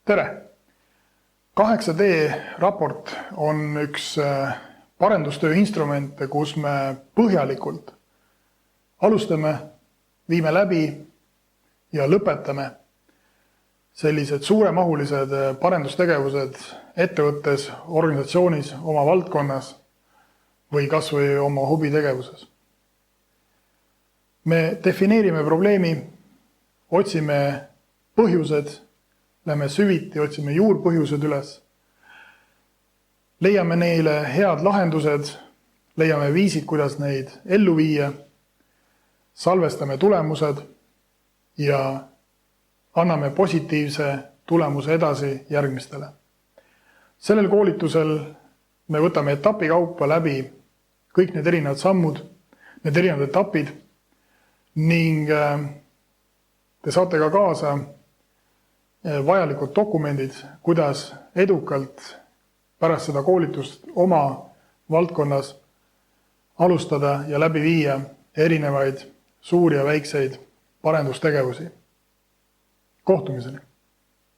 Tere! 8D raport on üks parendustöö instrumente, kus me põhjalikult alustame, viime läbi ja lõpetame sellised suuremahulised parendustegevused ettevõttes, organisatsioonis, oma valdkonnas või kas või oma hobitegevuses. Me defineerime probleemi, otsime põhjused, lähme süviti, otsime juurpõhjused üles, leiame neile head lahendused, leiame viisid, kuidas neid ellu viia, salvestame tulemused ja anname positiivse tulemuse edasi järgmistele. Sellel koolitusel me võtame etapi kaupa läbi kõik need erinevad sammud, need erinevad etapid ning te saate ka kaasa vajalikud dokumendid, kuidas edukalt pärast seda koolitust oma valdkonnas alustada ja läbi viia erinevaid suuri ja väikseid parendustegevusi. Kohtumiseni!